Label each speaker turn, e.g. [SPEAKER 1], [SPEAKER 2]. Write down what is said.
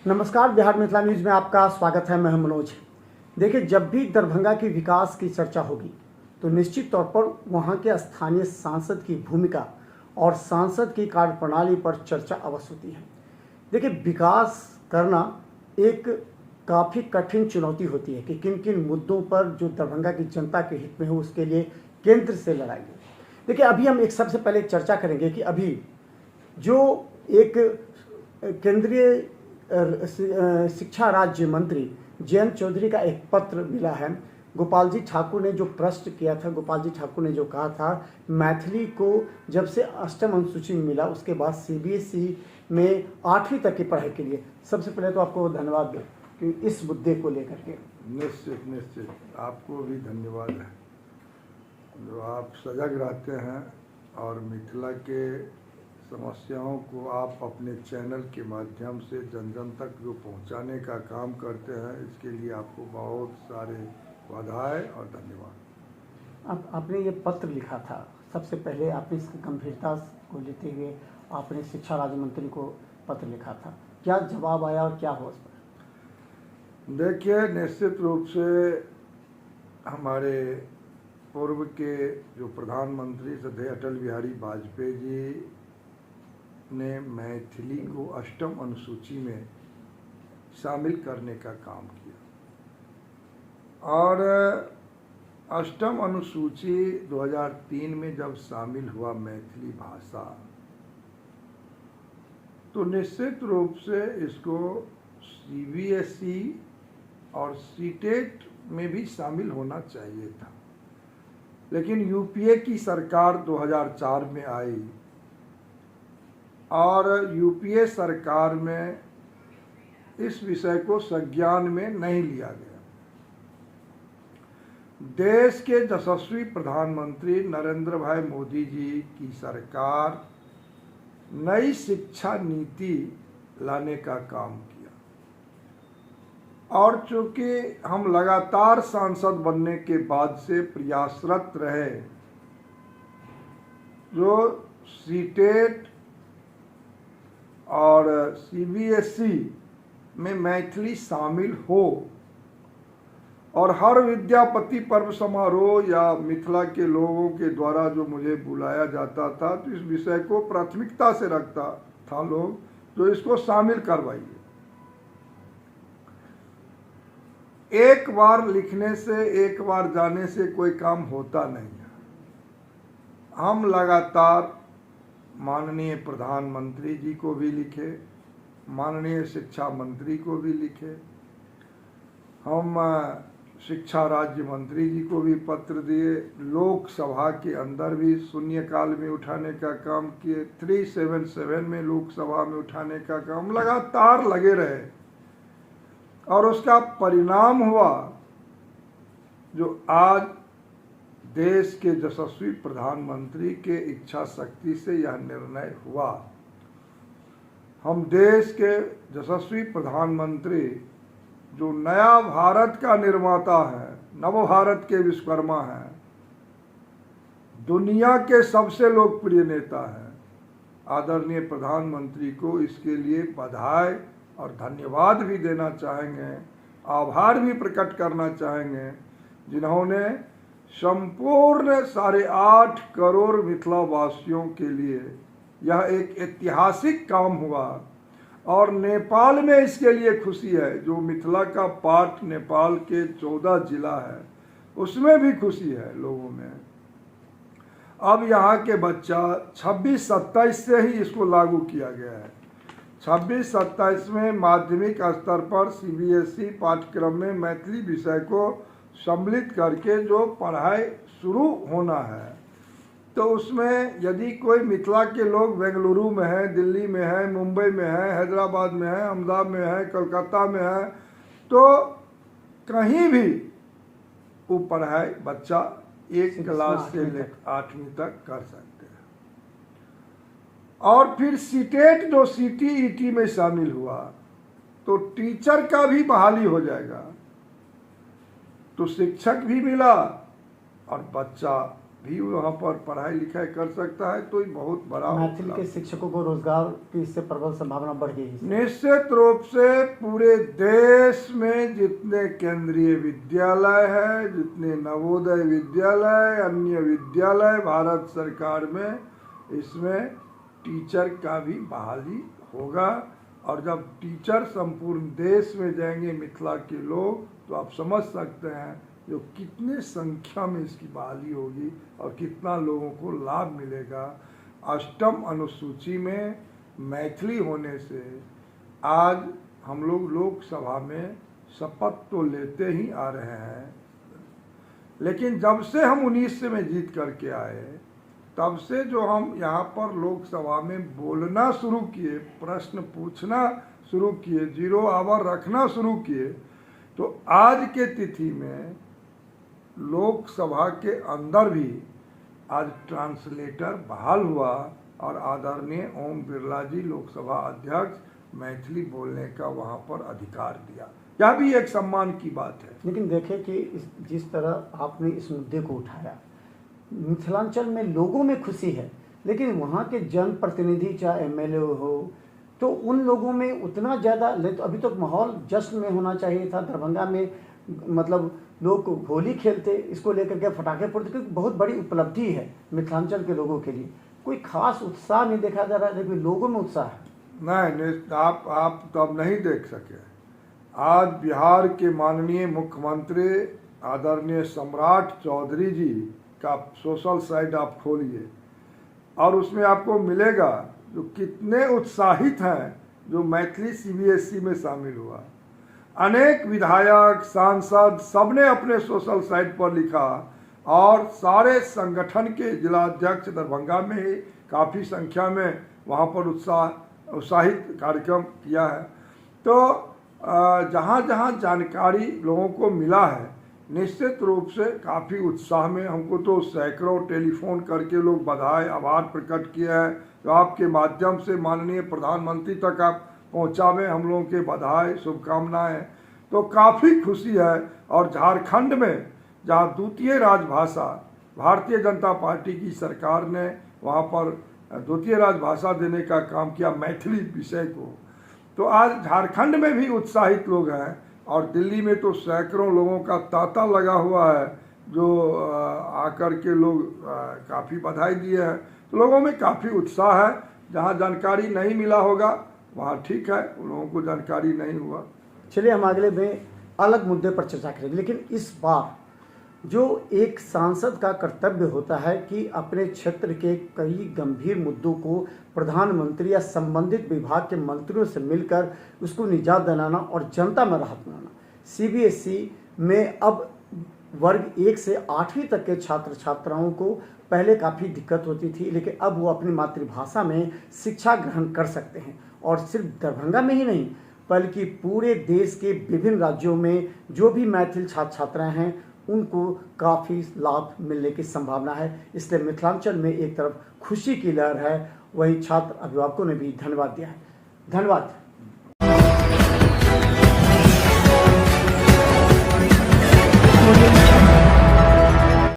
[SPEAKER 1] नमस्कार, बिहार मिथिला न्यूज़ में आपका स्वागत है। मैं हूं मनोज। देखिए, जब भी दरभंगा की विकास की चर्चा होगी तो निश्चित तौर पर वहां के स्थानीय सांसद की भूमिका और सांसद की कार्यप्रणाली पर चर्चा अवश्य होती है। देखिए, विकास करना एक काफ़ी कठिन चुनौती होती है कि किन किन मुद्दों पर जो दरभंगा की जनता के हित में हो उसके लिए केंद्र से लड़ाई हो। देखिए, अभी हम एक सबसे पहले चर्चा करेंगे कि अभी जो एक केंद्रीय शिक्षा राज्य मंत्री जयंत चौधरी का एक पत्र मिला है। गोपाल जी ठाकुर ने जो प्रश्न किया था, गोपाल जी ठाकुर ने जो कहा था, मैथिली को जब से अष्टम अनुसूची में मिला उसके बाद सीबीएसई में 8वीं तक की पढ़ाई के लिए, सबसे पहले तो आपको धन्यवाद दो कि इस मुद्दे को लेकर के।
[SPEAKER 2] निश्चित आपको भी धन्यवाद है जो आप सजग रहते हैं और मिथिला के समस्याओं को आप अपने चैनल के माध्यम से जन जन तक जो पहुंचाने का काम करते हैं, इसके लिए आपको बहुत सारे बधाई और धन्यवाद।
[SPEAKER 1] आपने ये पत्र लिखा था, सबसे पहले आपने इसकी गंभीरता को लेते हुए आपने शिक्षा राज्य मंत्री को पत्र लिखा था, क्या जवाब आया और क्या हुआ उस पर?
[SPEAKER 2] देखिए, निश्चित रूप से हमारे पूर्व के जो प्रधानमंत्री थे अटल बिहारी वाजपेयी जी ने मैथिली को अष्टम अनुसूची में शामिल करने का काम किया और अष्टम अनुसूची 2003 में जब शामिल हुआ मैथिली भाषा, तो निश्चित रूप से इसको सीबीएसई और सीटेट में भी शामिल होना चाहिए था, लेकिन यूपीए की सरकार 2004 में आई और यूपीए सरकार में इस विषय को संज्ञान में नहीं लिया गया। देश के यशस्वी प्रधानमंत्री नरेंद्र भाई मोदी जी की सरकार नई शिक्षा नीति लाने का काम किया और चूंकि हम लगातार सांसद बनने के बाद से प्रयासरत रहे जो सीटेट और सीबीएसई में मैथिली शामिल हो और हर विद्यापति पर्व समारोह या मिथिला के लोगों के द्वारा जो मुझे बुलाया जाता था, तो इस विषय को प्राथमिकता से रखता था लोग, जो इसको शामिल करवाइए। एक बार लिखने से, एक बार जाने से कोई काम होता नहीं है। हम लगातार माननीय प्रधानमंत्री जी को भी लिखे, माननीय शिक्षा मंत्री को भी लिखे, हम शिक्षा राज्य मंत्री जी को भी पत्र दिए, लोकसभा के अंदर भी शून्यकाल में उठाने का काम किए, 377 में लोकसभा में उठाने का काम लगातार लगे रहे और उसका परिणाम हुआ जो आज देश के यशस्वी प्रधानमंत्री के इच्छा शक्ति से यह निर्णय हुआ। हम देश के यशस्वी प्रधानमंत्री जो नया भारत का निर्माता है, नव भारत के विश्वकर्मा हैं, दुनिया के सबसे लोकप्रिय नेता हैं, आदरणीय प्रधानमंत्री को इसके लिए बधाई और धन्यवाद भी देना चाहेंगे, आभार भी प्रकट करना चाहेंगे, जिन्होंने संपूर्ण 8.5 करोड़ मिथिला वासियों के लिए यह एक ऐतिहासिक काम हुआ और नेपाल में इसके लिए खुशी है। जो मिथिला का पार्ट नेपाल के 14 जिला है, उसमें भी खुशी है लोगों में। अब यहाँ के बच्चा 26-27 से ही इसको लागू किया गया है। 26-27 में माध्यमिक स्तर पर सीबीएसई पाठ्यक्रम में मैथिली विषय को सम्मिलित करके जो पढ़ाई शुरू होना है, तो उसमें यदि कोई मिथिला के लोग बेंगलुरु में है, दिल्ली में है, मुंबई में है, हैदराबाद में है, अहमदाबाद में है, कलकत्ता में है, तो कहीं भी वो पढ़ाई बच्चा 1 क्लास से लेकर 8वीं तक कर सकते हैं। और फिर सीटेट जो सीटीईटी में शामिल हुआ, तो टीचर का भी बहाली हो जाएगा, तो शिक्षक भी मिला और बच्चा भी वहाँ पर पढ़ाई लिखाई कर सकता है, तो ये बहुत बड़ा
[SPEAKER 1] मैथिल के शिक्षकों को रोजगार की इससे प्रबल संभावना बढ़ गई है।
[SPEAKER 2] निश्चित रूप से पूरे देश में जितने केंद्रीय विद्यालय है, जितने नवोदय विद्यालय, अन्य विद्यालय भारत सरकार में, इसमें टीचर का भी बहाली होगा। और जब टीचर संपूर्ण देश में जाएंगे मिथिला के लोग, तो आप समझ सकते हैं जो कितने संख्या में इसकी बहाली होगी और कितना लोगों को लाभ मिलेगा। अष्टम अनुसूची में मैथिली होने से आज हम लोग लोकसभा में शपथ तो लेते ही आ रहे हैं, लेकिन जब से हम 19 में जीत करके आए, तब से जो हम यहाँ पर लोकसभा में बोलना शुरू किए, प्रश्न पूछना शुरू किए, 0 आवर रखना शुरू किए, तो आज के तिथि में लोकसभा के अंदर भी आज ट्रांसलेटर बहाल हुआ और आदरणीय ओम बिरला जी लोकसभा अध्यक्ष मैथिली बोलने का वहाँ पर अधिकार दिया। यह भी एक सम्मान की बात है।
[SPEAKER 1] लेकिन देखें कि जिस तरह आपने इस मुद्दे को उठाया, मिथिलांचल में लोगों में खुशी है, लेकिन वहाँ के जनप्रतिनिधि चाहे एमएलए हो, तो उन लोगों में उतना ज़्यादा, तो अभी तो माहौल जश्न में होना चाहिए था। दरभंगा में मतलब लोग होली खेलते, इसको लेकर के फटाखे फोड़ते, क्योंकि बहुत बड़ी उपलब्धि है मिथिलांचल के लोगों के लिए। कोई खास उत्साह नहीं देखा जा रहा है, लेकिन लोगों में उत्साह है।
[SPEAKER 2] नहीं, आप तब नहीं देख सके। आज बिहार के माननीय मुख्यमंत्री आदरणीय सम्राट चौधरी जी का सोशल साइट आप खोलिए और उसमें आपको मिलेगा जो कितने उत्साहित हैं जो मैथिली सीबीएसई में शामिल हुआ। अनेक विधायक, सांसद सबने अपने सोशल साइट पर लिखा और सारे संगठन के जिलाध्यक्ष दरभंगा में ही काफ़ी संख्या में वहाँ पर उत्साहित कार्यक्रम किया है। तो जहाँ जहाँ जानकारी लोगों को मिला है, निश्चित रूप से काफ़ी उत्साह में, हमको तो सैकड़ों टेलीफोन करके लोग बधाई आभार प्रकट किए हैं, तो आपके माध्यम से माननीय प्रधानमंत्री तक आप पहुँचावें हम लोगों के बधाई शुभकामनाएं। तो काफ़ी खुशी है। और झारखंड में जहाँ द्वितीय राजभाषा भारतीय जनता पार्टी की सरकार ने वहाँ पर द्वितीय राजभाषा देने का काम किया मैथिली विषय को, तो आज झारखंड में भी उत्साहित लोग हैं। और दिल्ली में तो सैकड़ों लोगों का तांता लगा हुआ है जो आकर के लोग काफ़ी बधाई दिए हैं। तो लोगों में काफ़ी उत्साह है। जहाँ जानकारी नहीं मिला होगा वहाँ ठीक है, उन लोगों को जानकारी नहीं हुआ।
[SPEAKER 1] चलिए हम अगले में अलग मुद्दे पर चर्चा करेंगे, लेकिन इस बार जो एक सांसद का कर्तव्य होता है कि अपने क्षेत्र के कई गंभीर मुद्दों को प्रधानमंत्री या संबंधित विभाग के मंत्रियों से मिलकर उसको निजात दिलाना और जनता में राहत दिलाना। सीबीएसई में अब वर्ग 1 से 8वीं तक के छात्र छात्राओं को पहले काफ़ी दिक्कत होती थी, लेकिन अब वो अपनी मातृभाषा में शिक्षा ग्रहण कर सकते हैं। और सिर्फ दरभंगा में ही नहीं, बल्कि पूरे देश के विभिन्न राज्यों में जो भी मैथिल छात्र छात्राएँ हैं उनको काफ़ी लाभ मिलने की संभावना है। इसलिए मिथिलांचल में एक तरफ खुशी की लहर है, वहीं छात्र अभिभावकों ने भी धन्यवाद दिया है। धन्यवाद।